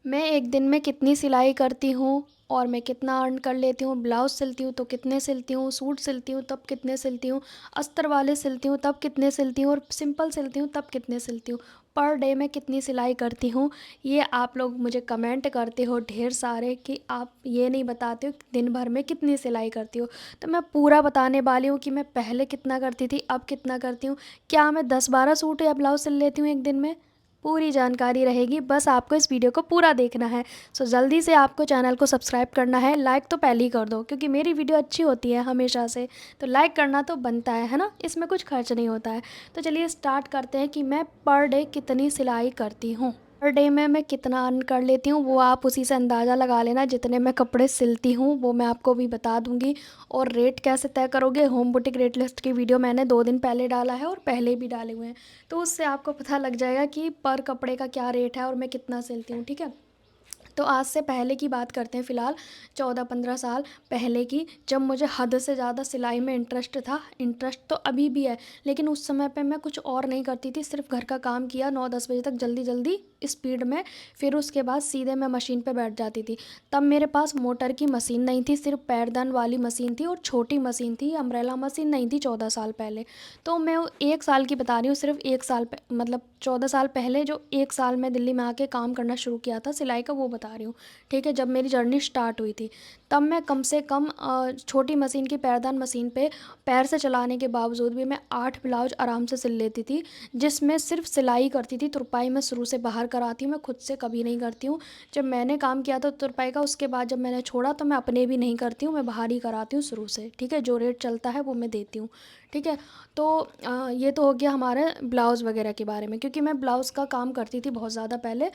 मैं एक दिन में कितनी सिलाई करती हूँ और मैं कितना अर्न कर लेती हूँ। ब्लाउज़ सिलती हूँ तो कितने सिलती हूँ, सूट सिलती हूँ तब कितने सिलती हूँ, अस्तर वाले सिलती हूँ तब कितने सिलती हूँ और सिंपल सिलती हूँ तब कितने सिलती हूँ। पर डे में कितनी सिलाई करती हूँ, ये आप लोग मुझे कमेंट करते हो ढेर सारे कि आप ये नहीं बताते हो कि दिन भर में कितनी सिलाई करती हो। तो मैं पूरा बताने वाली हूँ कि मैं पहले कितना करती थी, अब कितना करती हूँ। क्या मैं 10-12 सूट या ब्लाउज़ सिल लेती हूँ एक दिन में? पूरी जानकारी रहेगी, बस आपको इस वीडियो को पूरा देखना है। सो जल्दी से आपको चैनल को सब्सक्राइब करना है, लाइक तो पहले ही कर दो क्योंकि मेरी वीडियो अच्छी होती है हमेशा से। तो लाइक करना तो बनता है ना, इसमें कुछ खर्च नहीं होता है। तो चलिए स्टार्ट करते हैं कि मैं पर डे कितनी सिलाई करती हूँ। पर डे में मैं कितना अर्न कर लेती हूँ वो आप उसी से अंदाज़ा लगा लेना। जितने मैं कपड़े सिलती हूँ वो मैं आपको भी बता दूँगी। और रेट कैसे तय करोगे, होम बुटीक रेट लिस्ट की वीडियो मैंने 2 दिन पहले डाला है और पहले भी डाले हुए हैं। तो उससे आपको पता लग जाएगा कि पर कपड़े का क्या रेट है और मैं कितना सिलती हूँ, ठीक है। तो आज से पहले की बात करते हैं, फ़िलहाल 14-15 साल पहले की, जब मुझे हद से ज़्यादा सिलाई में इंटरेस्ट था। इंटरेस्ट तो अभी भी है, लेकिन उस समय पे मैं कुछ और नहीं करती थी, सिर्फ घर का काम किया 9-10 बजे तक जल्दी जल्दी स्पीड में। फिर उसके बाद सीधे मैं मशीन पे बैठ जाती थी। तब मेरे पास मोटर की मशीन नहीं थी, सिर्फ पैरदान वाली मशीन थी और छोटी मशीन थी, अम्ब्रेला मशीन नहीं थी 14 साल पहले। तो मैं 1 साल की बता रही हूँ, सिर्फ 1 साल मतलब 14 साल पहले जो 1 साल में दिल्ली में आके काम करना शुरू किया था सिलाई का, वो बता रही हूँ, ठीक है। जब मेरी जर्नी स्टार्ट हुई थी तब मैं कम से कम छोटी मशीन की पैरदान मशीन पे पैर से चलाने के बावजूद भी मैं 8 ब्लाउज आराम से सिल लेती थी, जिसमें सिर्फ सिलाई करती थी। तुरपाई मैं शुरू से बाहर कराती हूँ, मैं खुद से कभी नहीं करती हूँ। जब मैंने काम किया था तुरपाई का, उसके बाद जब मैंने छोड़ा तो मैं अपने भी नहीं करती हूँ, मैं बाहर ही कराती हूँ शुरू से, ठीक है। जो रेट चलता है वो मैं देती हूँ, ठीक है। तो ये तो हो गया हमारे ब्लाउज़ वगैरह के बारे में, क्योंकि मैं ब्लाउज़ का काम करती थी बहुत ज़्यादा पहले।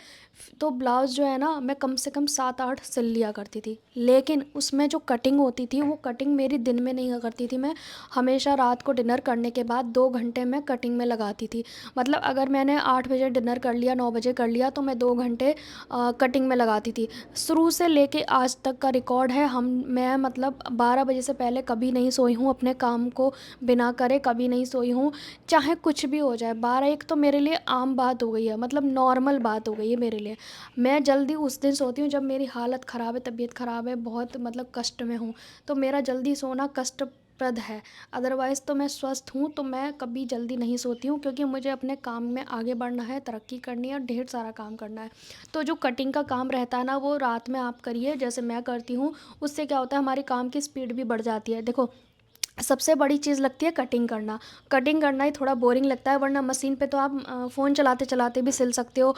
तो ब्लाउज़ जो है ना, मैं कम से कम 7-8 सिल लिया करती थी, लेकिन उसमें जो कटिंग होती थी वो कटिंग मेरी दिन में नहीं करती थी। मैं हमेशा रात को डिनर करने के बाद 2 घंटे मैं कटिंग में लगाती थी। मतलब अगर मैंने 8 बजे डिनर कर लिया, 9 बजे कर लिया, तो मैं 2 घंटे कटिंग में लगाती थी। शुरू से लेके आज तक का रिकॉर्ड है। मैं मतलब 12 बजे से पहले कभी नहीं सोई हूँ, अपने काम को बिना करे कभी नहीं सोई हूँ, चाहे कुछ भी हो जाए। 12-1 तो मेरे लिए आम बात हो गई है, मतलब नॉर्मल बात हो गई है मेरे लिए। मैं जल्दी उस दिन सोती हूँ जब मेरी हालत ख़राब है, तबीयत ख़राब है, बहुत मतलब कष्ट में हूँ, तो मेरा जल्दी सोना कष्टप्रद है। अदरवाइज़ तो मैं स्वस्थ हूँ, तो मैं कभी जल्दी नहीं सोती हूँ, क्योंकि मुझे अपने काम में आगे बढ़ना है, तरक्की करनी है और ढेर सारा काम करना है। तो जो कटिंग का काम रहता है ना, वो रात में आप करिए जैसे मैं करती हूँ। उससे क्या होता है, हमारी काम की स्पीड भी बढ़ जाती है। देखो, सबसे बड़ी चीज़ लगती है कटिंग करना। कटिंग करना ही थोड़ा बोरिंग लगता है, वरना मशीन पे तो आप फ़ोन चलाते चलाते भी सिल सकते हो,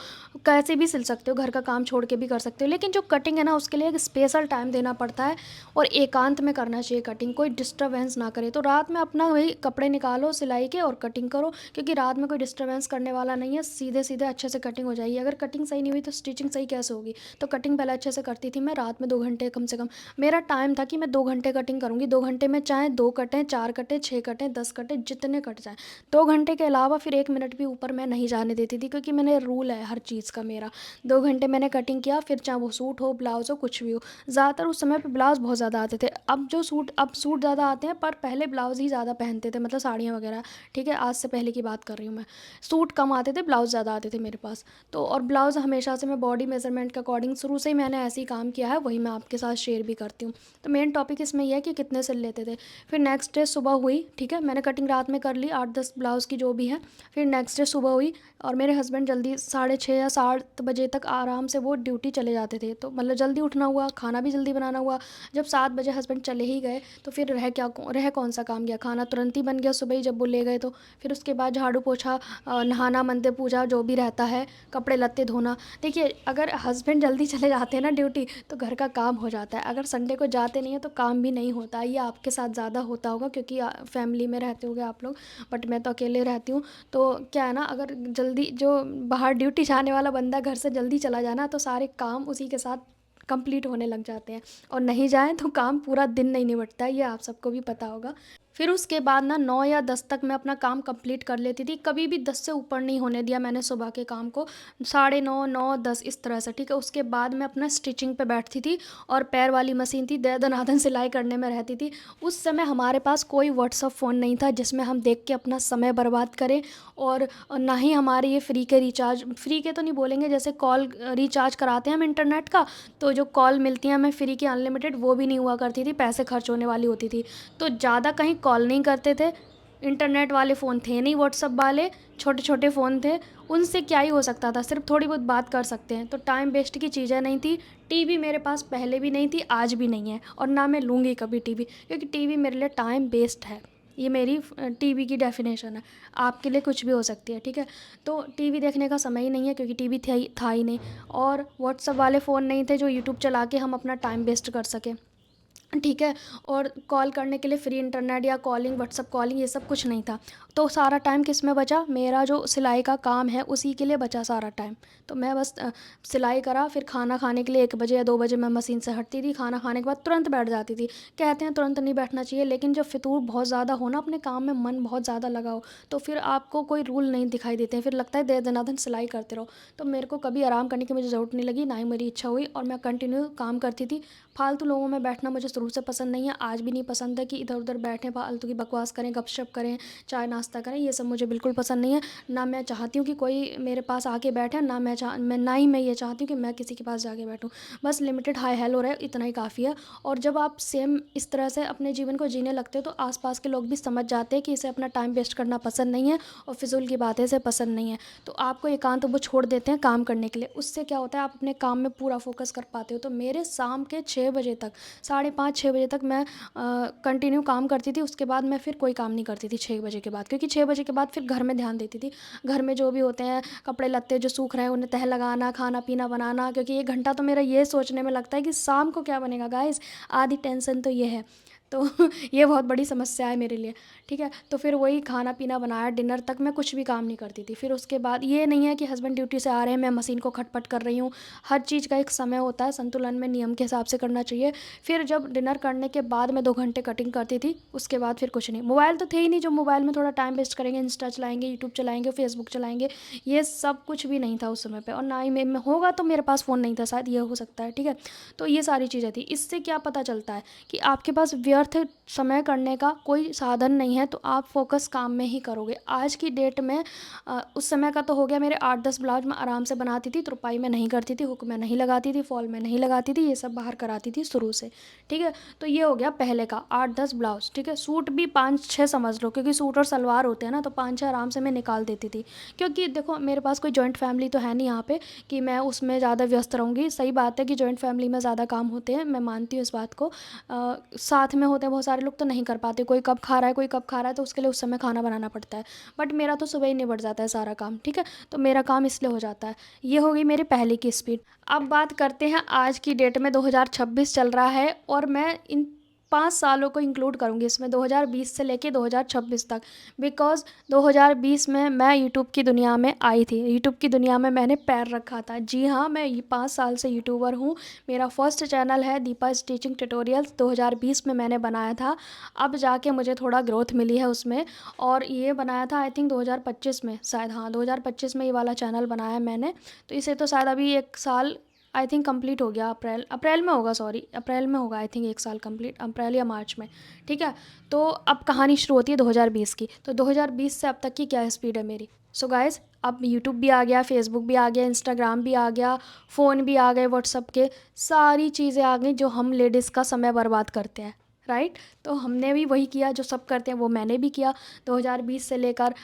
कैसे भी सिल सकते हो, घर का काम छोड़ के भी कर सकते हो। लेकिन जो कटिंग है ना, उसके लिए एक स्पेशल टाइम देना पड़ता है और एकांत में करना चाहिए कटिंग, कोई डिस्टर्बेंस ना करे। तो रात में अपना वही कपड़े निकालो सिलाई के और कटिंग करो, क्योंकि रात में कोई डिस्टर्बेंस करने वाला नहीं है, सीधे सीधे अच्छे से कटिंग हो जाएगी। अगर कटिंग सही नहीं हुई तो स्टिचिंग सही कैसे होगी। तो कटिंग पहले अच्छे से करती थी मैं, रात में 2 घंटे कम से कम मेरा टाइम था कि मैं 2 घंटे कटिंग करूँगी। 2 घंटे में चाहे 2 कटें, 4 कटें, 6 कटें, 10 कटें, जितने कट जाएँ। 2 घंटे के अलावा फिर 1 मिनट भी ऊपर मैं नहीं जाने देती थी, क्योंकि मैंने रूल है हर चीज़ का मेरा। 2 घंटे मैंने कटिंग किया, फिर चाहे वो सूट हो, ब्लाउज़ हो, कुछ भी हो। ज़्यादातर उस समय पे ब्लाउज़ बहुत ज़्यादा आते थे। अब सूट ज़्यादा आते हैं, पर पहले ब्लाउज़ ही ज़्यादा पहनते थे, मतलब साड़ियाँ वगैरह, ठीक है। आज से पहले की बात कर रही हूँ मैं। सूट कम आते थे, ब्लाउज़ ज़्यादा आते थे मेरे पास। तो और ब्लाउज़ हमेशा से मैं बॉडी मेज़रमेंट के अकॉर्डिंग शुरू से ही मैंने ऐसे ही काम किया है, वही मैं आपके साथ शेयर भी करती हूँ। तो मेन टॉपिक इसमें ये है कि कितने सिल लेते थे। फिर नेक्स्ट डे सुबह हुई, ठीक है, मैंने कटिंग रात में कर ली 8-10 ब्लाउज़ की जो भी है। फिर नेक्स्ट डे सुबह हुई और मेरे हस्बैंड जल्दी 6:30 या 7 बजे तक आराम से वो ड्यूटी चले जाते थे, तो मतलब जल्दी उठना हुआ, खाना भी जल्दी बनाना हुआ। जब 7 बजे हस्बैंड चले ही गए तो फिर रह कौन सा काम गया, खाना तुरंत ही बन गया सुबह ही जब वो ले गए तो। फिर उसके बाद झाड़ू पोछा, नहाना, मंदिर पूजा जो भी रहता है, कपड़े लत्ते धोना। देखिए, अगर हस्बैंड जल्दी चले जाते हैं ना ड्यूटी, तो घर का काम हो जाता है। अगर संडे को जाते नहीं है तो काम भी नहीं होता। ये आपके साथ ज़्यादा होता होगा, क्योंकि फैमिली में रहते होगे आप लोग, बट मैं तो अकेले रहती हूँ। तो क्या है ना, अगर जल्दी जो बाहर ड्यूटी जाने वाला बंदा घर से जल्दी चला जाए ना, तो सारे काम उसी के साथ कंप्लीट होने लग जाते हैं, और नहीं जाए तो काम पूरा दिन नहीं निपटता है, ये आप सबको भी पता होगा। फिर उसके बाद ना 9 या 10 तक मैं अपना काम कंप्लीट कर लेती थी। कभी भी 10 से ऊपर नहीं होने दिया मैंने सुबह के काम को। साढ़े 9, 9, 10 इस तरह से, ठीक है। उसके बाद मैं अपना स्टिचिंग पे बैठती थी और पैर वाली मशीन थी, दे दनादन सिलाई करने में रहती थी। उस समय हमारे पास कोई व्हाट्सअप फ़ोन नहीं था जिसमें हम देख के अपना समय बर्बाद करें, और ना ही हमारे ये फ्री के रिचार्ज, फ्री के तो नहीं बोलेंगे, जैसे कॉल रिचार्ज कराते हैं हम इंटरनेट का, तो जो कॉल मिलती हैं हमें फ्री की अनलिमिटेड, वो भी नहीं हुआ करती थी, पैसे खर्च होने वाली होती थी। तो ज़्यादा कहीं कॉल नहीं करते थे। इंटरनेट वाले फ़ोन थे नहीं, व्हाट्सअप वाले छोटे छोटे फ़ोन थे। उनसे क्या ही हो सकता था, सिर्फ थोड़ी बहुत बात कर सकते हैं। तो टाइम वेस्ट की चीज़ें नहीं थी। टीवी मेरे पास पहले भी नहीं थी, आज भी नहीं है, और ना मैं लूँगी कभी टीवी, क्योंकि टीवी मेरे लिए टाइम वेस्ट है। ये मेरी टीवी की डेफिनेशन है। आपके लिए कुछ भी हो सकती है, ठीक है। तो टीवी देखने का समय ही नहीं है, क्योंकि टीवी था ही नहीं, और व्हाट्सअप वाले फ़ोन नहीं थे जो यूट्यूब चला के हम अपना टाइम वेस्ट कर सकें, ठीक है। और कॉल करने के लिए फ्री इंटरनेट या कॉलिंग, व्हाट्सअप कॉलिंग, ये सब कुछ नहीं था। तो सारा टाइम किस में बचा, मेरा जो सिलाई का काम है उसी के लिए बचा सारा टाइम। तो मैं बस सिलाई करा, फिर खाना खाने के लिए 1 बजे या 2 बजे मैं मशीन से हटती थी। खाना खाने के बाद तुरंत बैठ जाती थी। कहते हैं तुरंत नहीं बैठना चाहिए, लेकिन जब फितूर बहुत ज़्यादा हो ना, अपने काम में मन बहुत ज़्यादा लगा हो, तो फिर आपको कोई रूल नहीं दिखाई देते हैं, फिर लगता है दे दनादन सिलाई करते रहो। तो मेरे को कभी आराम करने की मुझे ज़रूरत नहीं लगी, ना ही मेरी इच्छा हुई, और मैं कंटिन्यू काम करती थी। फालतू लोगों में बैठना मुझे शुरू से पसंद नहीं है, आज भी नहीं पसंद है कि इधर उधर बैठें, फालतू की बकवास करें, गपशप करें, चाय नाश्ता करें, ये सब मुझे बिल्कुल पसंद नहीं है। ना मैं चाहती हूँ कि कोई मेरे पास आके बैठे, ना ही मैं ये चाहती हूँ कि मैं किसी के पास जाके बैठूँ। बस लिमिटेड हाय हेलो रहे, इतना ही काफ़ी है। और जब आप सेम इस तरह से अपने जीवन को जीने लगते हो, तो आसपास के लोग भी समझ जाते हैं कि इसे अपना टाइम वेस्ट करना पसंद नहीं है, और फिजूल की बातें इसे पसंद नहीं है। तो आपको एकांत वो छोड़ देते हैं काम करने के लिए। उससे क्या होता है, आप अपने काम में पूरा फोकस कर पाते हो। तो मेरे शाम के 6 बजे तक, 5:30 6 बजे तक मैं कंटिन्यू काम करती थी। उसके बाद मैं फिर कोई काम नहीं करती थी 6 बजे के बाद, क्योंकि 6 बजे के बाद फिर घर में ध्यान देती थी। घर में जो भी होते हैं, कपड़े लत्ते जो सूख रहे हैं उन्हें तह लगाना, खाना पीना बनाना, क्योंकि 1 घंटा तो मेरा ये सोचने में लगता है कि शाम को क्या बनेगा गाइस। आधी टेंशन तो ये है। तो ये बहुत बड़ी समस्या है मेरे लिए, ठीक है। तो फिर वही खाना पीना बनाया, डिनर तक मैं कुछ भी काम नहीं करती थी। फिर उसके बाद ये नहीं है कि हस्बैंड ड्यूटी से आ रहे हैं, मैं मशीन को खटपट कर रही हूँ। हर चीज़ का एक समय होता है, संतुलन में नियम के हिसाब से करना चाहिए। फिर जब डिनर करने के बाद मैं 2 घंटे कटिंग करती थी, उसके बाद फिर कुछ नहीं। मोबाइल तो थे ही नहीं, जो मोबाइल में थोड़ा टाइम वेस्ट करेंगे, इंस्टा चलाएंगे, यूट्यूब चलाएंगे, फेसबुक चलाएंगे, ये सब कुछ भी नहीं था उस समय पे। और ना ही मैं होगा तो मेरे पास फ़ोन नहीं था शायद, ये हो सकता है, ठीक है। तो ये सारी चीज़ें थी। इससे क्या पता चलता है कि आपके पास व्यर्थ समय करने का कोई साधन नहीं है, तो आप फोकस काम में ही करोगे। आज की डेट में उस समय का तो हो गया, मेरे 8-10 ब्लाउज मैं आराम से बनाती थी, तुरपाई में नहीं करती थी, हुक में नहीं लगाती थी, फॉल में नहीं लगाती थी, ये सब बाहर कराती थी शुरू से, ठीक है। तो ये हो गया पहले का 8-10 ब्लाउज, ठीक है। सूट भी 5-6 समझ लो, क्योंकि सूट और सलवार होते हैं ना, तो 5-6 आराम से मैं निकाल देती थी। क्योंकि देखो मेरे पास कोई जॉइंट फैमिली तो है नहीं यहाँ पे कि मैं उसमें ज़्यादा व्यस्त रहूँगी। सही बात है कि जॉइंट फैमिली में ज़्यादा काम होते हैं, मैं मानती हूँ इस बात को। साथ में होते हैं बहुत सारे लोग तो नहीं कर पाते, कोई कब खा रहा है, कोई कब खा रहा है, तो उसके लिए उस समय खाना बनाना पड़ता है। बट मेरा तो सुबह ही निबट जाता है सारा काम, ठीक है। तो मेरा काम इसलिए हो जाता है। ये हो गई मेरी पहले की स्पीड। अब बात करते हैं आज की डेट में, 2026 चल रहा है, और मैं इन 5 सालों को इंक्लूड करूँगी इसमें, 2020 से लेके 2026 तक। बिकॉज़ 2020 में मैं यूट्यूब की दुनिया में आई थी, यूट्यूब की दुनिया में मैंने पैर रखा था। जी हाँ, मैं ये 5 साल से यूट्यूबर हूँ। मेरा फर्स्ट चैनल है दीपा स्टिचिंग ट्यूटोरियल्स, 2020 में मैंने बनाया था। अब जाके मुझे थोड़ा ग्रोथ मिली है उसमें, और ये बनाया था आई थिंक 2025 में शायद, हाँ 2025 में ये वाला चैनल बनाया मैंने। तो इसे तो शायद अभी 1 साल आई थिंक कंप्लीट हो गया, अप्रैल में होगा, सॉरी अप्रैल में होगा आई थिंक 1 साल कंप्लीट, अप्रैल या मार्च में, ठीक है। तो अब कहानी शुरू होती है 2020 की। तो 2020 से अब तक की क्या स्पीड है मेरी। सो गाइस, अब यूट्यूब भी आ गया, फेसबुक भी आ गया, इंस्टाग्राम भी आ गया, फ़ोन भी आ गए, व्हाट्सअप के सारी चीज़ें आ गई जो हम लेडीज़ का समय बर्बाद करते हैं, राइट। तो हमने भी वही किया जो सब करते हैं, वो मैंने भी किया। 2020 से लेकर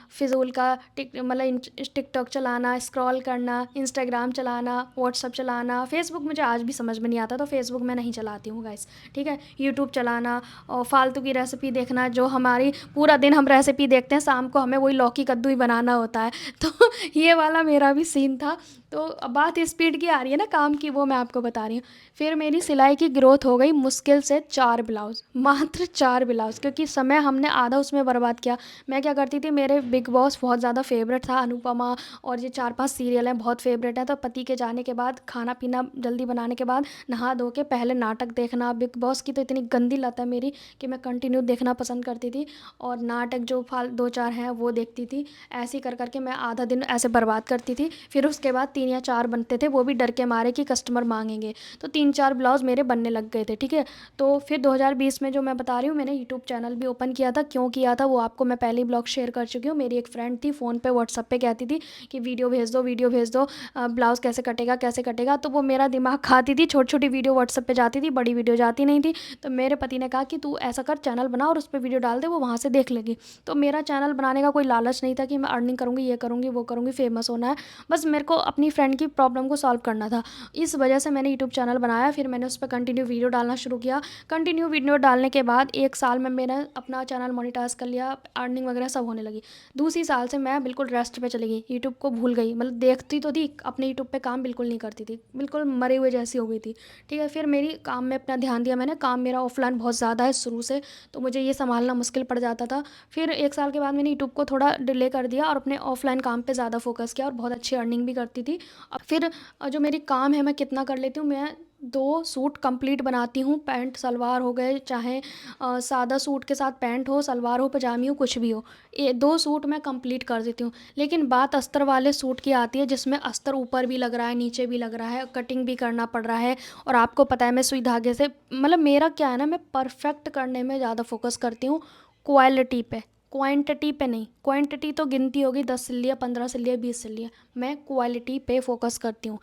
फिजूल का मतलब टिकटॉक चलाना, स्क्रॉल करना, इंस्टाग्राम चलाना, व्हाट्सअप चलाना, फेसबुक मुझे आज भी समझ में नहीं आता, तो फेसबुक मैं नहीं चलाती हूँ गाइस, ठीक है। यूट्यूब चलाना और फालतू की रेसिपी देखना, जो हमारी पूरा दिन हम रेसिपी देखते हैं, शाम को हमें वही लौकी कद्दू ही बनाना होता है। तो ये वाला मेरा भी सीन था। तो अब बात स्पीड की आ रही है ना काम की, वो मैं आपको बता रही हूँ। फिर मेरी सिलाई की ग्रोथ हो गई मुश्किल से 4 4 ब्लाउज़, मात्र 4 ब्लाउज़, क्योंकि समय हमने आधा उसमें बर्बाद किया। मैं क्या करती थी, मेरे बिग बॉस बहुत ज़्यादा फ़ेवरेट था, अनुपमा और ये 4-5 सीरियल हैं बहुत फ़ेवरेट हैं। तो पति के जाने के बाद खाना-पीना जल्दी बनाने के बाद नहा धो के पहले नाटक देखना। बिग बॉस की तो इतनी गंदी लत है मेरी कि मैं कंटिन्यू देखना पसंद करती थी, और नाटक जो 2-4 हैं वो देखती थी। ऐसे ही कर के मैं आधा दिन ऐसे बर्बाद करती थी। फिर उसके बाद 3 या 4 बनते थे, वो भी डर के मारे कि कस्टमर मांगेंगे। तो 3-4 ब्लाउज़ मेरे बनने लग गए थे, ठीक है। तो फिर 2020 में जो मैं बता रही हूँ, मैंने यूट्यूब चैनल भी ओपन किया था। क्यों किया था वो आपको मैं पहले ही ब्लॉग शेयर कर चुकी हूँ। मेरी एक फ्रेंड थी, फ़ोन पे व्हाट्सअप पे कहती थी कि वीडियो भेज दो, वीडियो भेज दो, ब्लाउज़ कैसे कटेगा, कैसे कटेगा। तो वो मेरा दिमाग खाती थी। छोटी छोटी वीडियो व्हाट्सअप पे जाती थी, बड़ी वीडियो जाती नहीं थी। तो मेरे पति ने कहा कि तू ऐसा कर, चैनल बना और उस पर वीडियो डाल दे, वो वहाँ से देख लेगी। तो मेरा चैनल बनाने का कोई लालच नहीं था कि मैं अर्निंग करूँगी, ये करूँगी, वो करूँगी, फेमस होना है। बस मेरे को अपनी फ्रेंड की प्रॉब्लम को सॉल्व करना था। इस वजह से मैंने यूट्यूब चैनल बनाया। फिर मैंने उस पर कंटिन्यू वीडियो डालना शुरू किया। कंटिन्यू वीडियो डालने के बाद 1 साल में मैंने अपना चैनल मोनेटाइज कर लिया, अर्निंग वगैरह सब होने लगी। दूसरी साल से मैं बिल्कुल रेस्ट पे चली गई, यूट्यूब को भूल गई। मतलब देखती तो थी, अपने यूट्यूब पे काम बिल्कुल नहीं करती थी, बिल्कुल मरे हुए जैसी हो गई थी, ठीक है। फिर मेरी काम में अपना ध्यान दिया मैंने। काम मेरा ऑफलाइन बहुत ज़्यादा है शुरू से, तो मुझे ये संभालना मुश्किल पड़ जाता था। फिर 1 साल के बाद मैंने यूट्यूब को थोड़ा डिले कर दिया और अपने ऑफलाइन काम पे ज़्यादा फोकस किया, और बहुत अच्छी अर्निंग भी करती थी। फिर जो मेरी काम है मैं कितना कर लेती हूँ, मैं 2 सूट कंप्लीट बनाती हूँ। पैंट सलवार हो गए, चाहे सादा सूट के साथ पैंट हो, सलवार हो, पजामी हो, कुछ भी हो, ये 2 सूट मैं कंप्लीट कर देती हूँ। लेकिन बात अस्तर वाले सूट की आती है, जिसमें अस्तर ऊपर भी लग रहा है, नीचे भी लग रहा है, कटिंग भी करना पड़ रहा है। और आपको पता है मैं सुई धागे से, मतलब मेरा क्या है ना, मैं परफेक्ट करने में ज़्यादा फोकस करती हूँ, क्वालिटी पे, क्वांटिटी पे नहीं। क्वांटिटी तो गिनती होगी, 10 सिल्लियाँ, 15 सिल्लियाँ, 20 सिल्लियाँ। मैं क्वालिटी पे फोकस करती हूँ,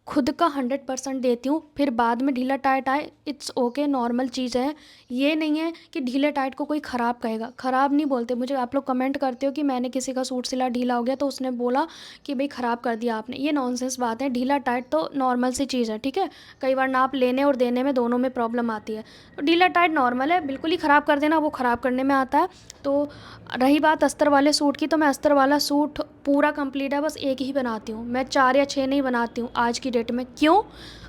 खुद का 100% देती हूँ। फिर बाद में ढीला टाइट आए, इट्स ओके, नॉर्मल चीज़ है। ये नहीं है कि ढीले टाइट को कोई ख़राब कहेगा, ख़राब नहीं बोलते। मुझे आप लोग कमेंट करते हो कि मैंने किसी का सूट सिला, ढीला हो गया तो उसने बोला कि भाई ख़राब कर दिया आपने। ये नॉनसेंस बात है। ढीला टाइट तो नॉर्मल सी चीज़ है, ठीक है। कई बार नाप लेने और देने में दोनों में प्रॉब्लम आती है, तो ढीला टाइट नॉर्मल है। बिल्कुल ही ख़राब कर देना, वो ख़राब करने में आता है। तो रही बात अस्तर वाले सूट की, तो मैं अस्तर वाला सूट पूरा कंप्लीट है, बस एक ही बनाती हूँ मैं, 4 या 6 नहीं बनाती हूँ आज की डेट में। क्यों?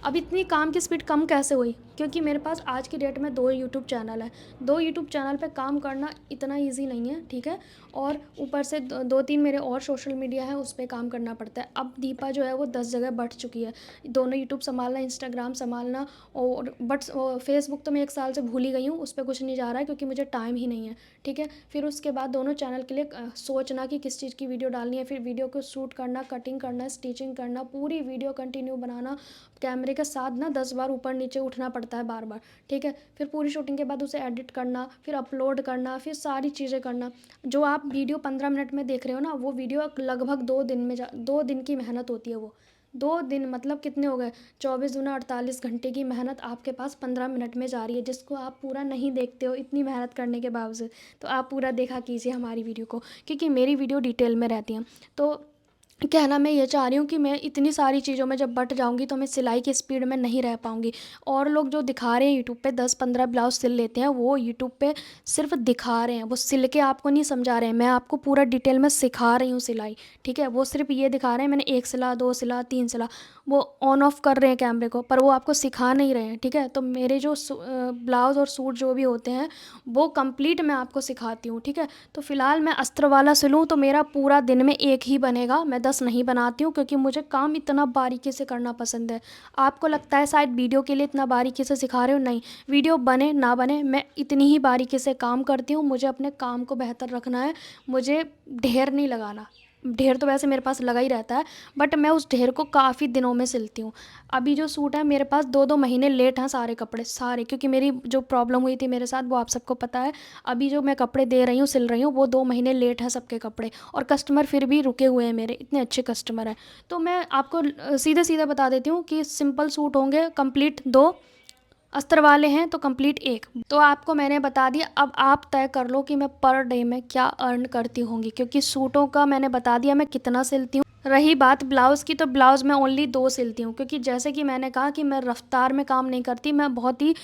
अब इतनी काम की स्पीड कम कैसे हुई? क्योंकि मेरे पास आज की डेट में 2 यूट्यूब चैनल है। 2 यूट्यूब चैनल पे काम करना इतना ईजी नहीं है, ठीक है। और ऊपर से 2-3 मेरे और सोशल मीडिया है, उस पर काम करना पड़ता है। अब दीपा जो है वो 10 जगह बढ़ चुकी है, दोनों यूट्यूब संभालना, इंस्टाग्राम संभालना, और बट फेसबुक तो मैं 1 साल से भूल ही गई हूँ, उस पर कुछ नहीं जा रहा है क्योंकि मुझे टाइम ही नहीं है, ठीक है। फिर उसके बाद दोनों चैनल के लिए सोचना कि किस चीज़ की वीडियो डालनी है, फिर वीडियो को शूट करना, कटिंग करना, स्टिचिंग करना, पूरी वीडियो कंटिन्यू बनाना, कैमरे के साथ ना 10 बार ऊपर नीचे उठना पड़ता है बार बार, ठीक है। फिर पूरी शूटिंग के बाद उसे एडिट करना, फिर अपलोड करना, फिर सारी चीज़ें करना। जो आप वीडियो 15 मिनट में देख रहे हो ना, वो वीडियो लगभग 2 दिन में 2 दिन की मेहनत होती है वो। 2 दिन मतलब कितने हो गए, 24 दूना 48 घंटे की मेहनत आपके पास 15 मिनट में जा रही है, जिसको आप पूरा नहीं देखते हो इतनी मेहनत करने के बावजूद। तो आप पूरा देखा कीजिए हमारी वीडियो को, क्योंकि मेरी वीडियो डिटेल में रहती हैं। तो कहना मैं ये चाह रही हूँ कि मैं इतनी सारी चीज़ों में जब बट जाऊँगी तो मैं सिलाई की स्पीड में नहीं रह पाऊँगी। और लोग जो दिखा रहे हैं यूट्यूब पे 10-15 ब्लाउज सिल लेते हैं, वो यूट्यूब पे सिर्फ दिखा रहे हैं, वो सिल के आपको नहीं समझा रहे हैं। मैं आपको पूरा डिटेल में सिखा रही हूँ सिलाई, ठीक है। वो सिर्फ ये दिखा रहे हैं मैंने 1 सिला, 2 सिला, 3 सिला, वो ऑन ऑफ कर रहे हैं कैमरे को, पर वो आपको सिखा नहीं रहे हैं, ठीक है। तो मेरे जो ब्लाउज़ और सूट जो भी होते हैं वो कंप्लीट मैं आपको सिखाती हूँ, ठीक है। तो फ़िलहाल मैं अस्त्र वाला सिलूँ तो मेरा पूरा दिन में एक ही बनेगा, मैं 10 नहीं बनाती हूँ, क्योंकि मुझे काम इतना बारीकी से करना पसंद है। आपको लगता है शायद वीडियो के लिए इतना बारीकी से सिखा रहे हो, नहीं, वीडियो बने ना बने मैं इतनी ही बारीकी से काम करती हूँ। मुझे अपने काम को बेहतर रखना है, मुझे ढेर नहीं लगाना। ढेर तो वैसे मेरे पास लगा ही रहता है, बट मैं उस ढेर को काफ़ी दिनों में सिलती हूँ। अभी जो सूट है मेरे पास 2-2 महीने लेट हैं सारे कपड़े सारे, क्योंकि मेरी जो प्रॉब्लम हुई थी मेरे साथ वो आप सबको पता है। अभी जो मैं कपड़े दे रही हूँ, सिल रही हूँ, वो 2 महीने लेट हैं सबके कपड़े, और कस्टमर फिर भी रुके हुए हैं मेरे, इतने अच्छे कस्टमर हैं। तो मैं आपको सीधे सीधे बता देती हूँ कि सिंपल सूट होंगे कंप्लीट 2, अस्तर वाले हैं तो कंप्लीट 1। तो आपको मैंने बता दिया, अब आप तय कर लो कि मैं पर डे में क्या अर्न करती होंगी, क्योंकि सूटों का मैंने बता दिया मैं कितना सिलती हूँ। रही बात ब्लाउज़ की, तो ब्लाउज़ मैं ओनली 2 सिलती हूँ, क्योंकि जैसे कि मैंने कहा कि मैं रफ्तार में काम नहीं करती, मैं बहुत ही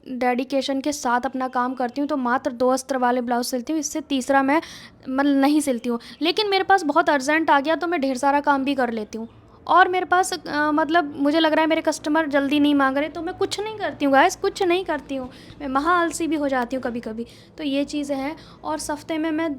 डेडिकेशन के साथ अपना काम करती हूँ। तो मात्र 2 अस्तर वाले ब्लाउज़ सिलती हूँ, इससे तीसरा मैं मतलब नहीं सिलती हूँ। लेकिन मेरे पास बहुत अर्जेंट आ गया तो मैं ढेर सारा काम भी कर लेती हूँ, और मेरे पास मतलब मुझे लग रहा है मेरे कस्टमर जल्दी नहीं मांग रहे, तो मैं कुछ नहीं करती हूँ गाइस, कुछ नहीं करती हूँ। मैं महा आलसी भी हो जाती हूँ कभी कभी। तो ये चीज़ें हैं। और हफ्ते में मैं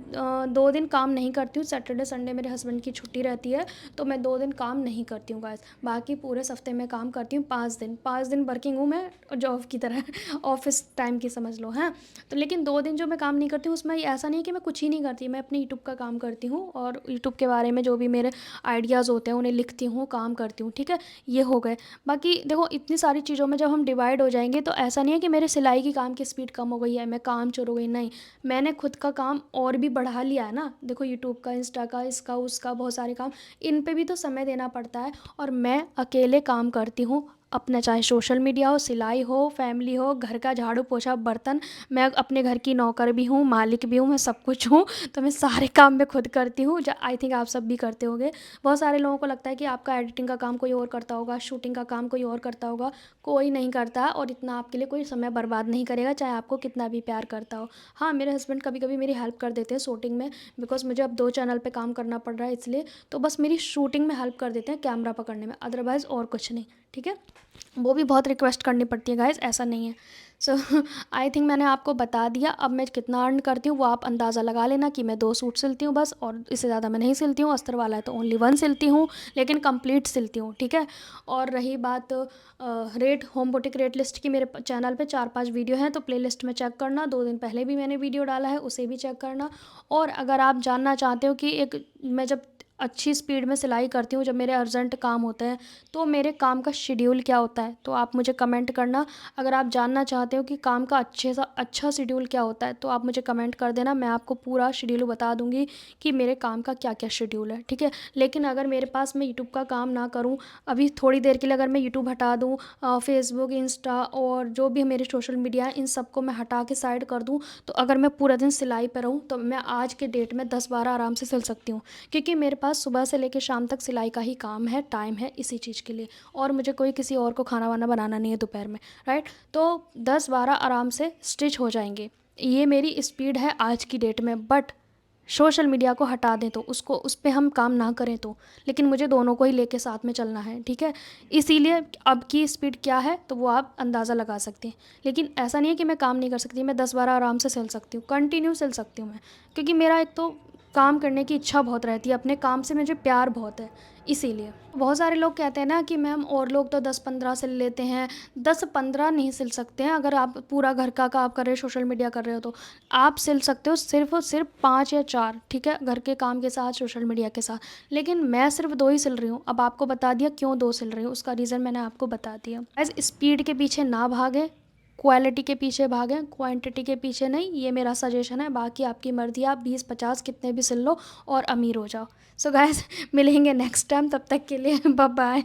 2 दिन काम नहीं करती हूँ। सैटरडे संडे मेरे हस्बैंड की छुट्टी रहती है, तो मैं 2 दिन काम नहीं करती हूँ गाइस। बाकी पूरे हफ्ते में काम करती हूँ 5 दिन। 5 दिन वर्किंग हूँ मैं, जॉब की तरह ऑफिस टाइम की समझ लो, हैं। तो लेकिन 2 दिन जो मैं काम नहीं करती हूँ उसमें ऐसा नहीं है कि मैं कुछ ही नहीं करती। मैं अपने यूट्यूब का काम करती हूँ, और यूट्यूब के बारे में जो भी मेरे आइडियाज़ होते हैं उन्हें लिखती हूँ, काम करती हूँ, ठीक है। ये हो गए। बाकी देखो, इतनी सारी चीज़ों में जब हम डिवाइड हो जाएंगे तो ऐसा नहीं है कि मेरे सिलाई की काम की स्पीड कम हो गई है, मैं काम चोर हो गई, नहीं। मैंने खुद का काम और भी बढ़ा लिया है ना। देखो, यूट्यूब का, इंस्टा का, इसका उसका, बहुत सारे काम, इन पे भी तो समय देना पड़ता है। और मैं अकेले काम करती हूँ अपना, चाहे सोशल मीडिया हो, सिलाई हो, फैमिली हो, घर का झाड़ू पोछा, बर्तन। मैं अपने घर की नौकर भी हूँ, मालिक भी हूँ, मैं सब कुछ हूँ। तो मैं सारे काम मैं खुद करती हूँ। आई थिंक आप सब भी करते होंगे। बहुत सारे लोगों को लगता है कि आपका एडिटिंग का काम कोई और करता होगा, शूटिंग का काम कोई और करता होगा। कोई नहीं करता, और इतना आपके लिए कोई समय बर्बाद नहीं करेगा, चाहे आपको कितना भी प्यार करता हो। हाँ, मेरे हस्बैंड कभी कभी मेरी हेल्प कर देते हैं शूटिंग में, बिकॉज मुझे अब 2 चैनल पे काम करना पड़ रहा है, इसलिए तो बस मेरी शूटिंग में हेल्प कर देते हैं, कैमरा पकड़ने में, अदरवाइज़ और कुछ नहीं, ठीक है। वो भी बहुत रिक्वेस्ट करनी पड़ती है गाइस, ऐसा नहीं है। सो आई थिंक मैंने आपको बता दिया। अब मैं कितना अर्न करती हूँ वो आप अंदाज़ा लगा लेना कि मैं 2 सूट सिलती हूँ बस, और इससे ज़्यादा मैं नहीं सिलती हूँ। अस्तर वाला है तो ओनली 1 सिलती हूँ, लेकिन कंप्लीट सिलती हूँ, ठीक है। और रही बात rate, home boutique rate list की, मेरे चैनल पे 4-5 वीडियो हैं, तो प्लेलिस्ट में चेक करना। 2 दिन पहले भी मैंने वीडियो डाला है, उसे भी चेक करना। और अगर आप जानना चाहते हो कि एक, मैं जब अच्छी स्पीड में सिलाई करती हूँ, जब मेरे अर्जेंट काम होते हैं, तो मेरे काम का शेड्यूल क्या होता है, तो आप मुझे कमेंट करना। अगर आप जानना चाहते हो कि काम का अच्छे सा अच्छा शेड्यूल क्या होता है, तो आप मुझे कमेंट कर देना, मैं आपको पूरा शेड्यूल बता दूंगी कि मेरे काम का क्या क्या शेड्यूल है, ठीक है। लेकिन अगर मेरे पास, मैं यूट्यूब का काम ना करूँ अभी थोड़ी देर के लिए, अगर मैं यूट्यूब हटा दूँ, फेसबुक, इंस्टा और जो भी मेरे सोशल मीडिया है, इन सबको मैं हटा के साइड कर दूँ, तो अगर मैं पूरा दिन सिलाई पर रहूँ, तो मैं आज के डेट में 10-12 आराम से सिल सकती हूँ। क्योंकि मेरे पास सुबह से लेकर शाम तक सिलाई का ही काम है, टाइम है इसी चीज़ के लिए। और मुझे कोई किसी और को खाना वाना बनाना नहीं है दोपहर में, राइट। तो 10-12 आराम से स्टिच हो जाएंगे। ये मेरी स्पीड है आज की डेट में। बट सोशल मीडिया को हटा दें तो, उसको, उस पर हम काम ना करें तो, लेकिन मुझे दोनों को ही लेके साथ में चलना है, ठीक है। इसीलिए अब की स्पीड क्या है तो वो आप अंदाज़ा लगा सकते हैं। लेकिन ऐसा नहीं है कि मैं काम नहीं कर सकती, मैं 10-12 आराम से सिल सकती हूँ, कंटिन्यू सिल सकती हूँ मैं। क्योंकि मेरा एक तो काम करने की इच्छा बहुत रहती है, अपने काम से मुझे प्यार बहुत है, इसीलिए। बहुत सारे लोग कहते हैं ना कि मैम और लोग तो 10-15 सिल लेते हैं। 10-15 नहीं सिल सकते हैं। अगर आप पूरा घर का काम कर रहे हो, सोशल मीडिया कर रहे हो, तो आप सिल सकते हो सिर्फ और सिर्फ 5 या 4, ठीक है, घर के काम के साथ, सोशल मीडिया के साथ। लेकिन मैं सिर्फ 2 ही सिल रही हूँ। अब आपको बता दिया क्यों 2 सिल रही हूँ, उसका रीज़न मैंने आपको बता दिया। गाइस, स्पीड के पीछे ना भागें, क्वालिटी के पीछे भागें, क्वांटिटी के पीछे नहीं। ये मेरा सजेशन है, बाकी आपकी मर्ज़ी, आप 20-50 कितने भी सिल लो और अमीर हो जाओ। सो गाइस, मिलेंगे नेक्स्ट टाइम, तब तक के लिए बाय बाय।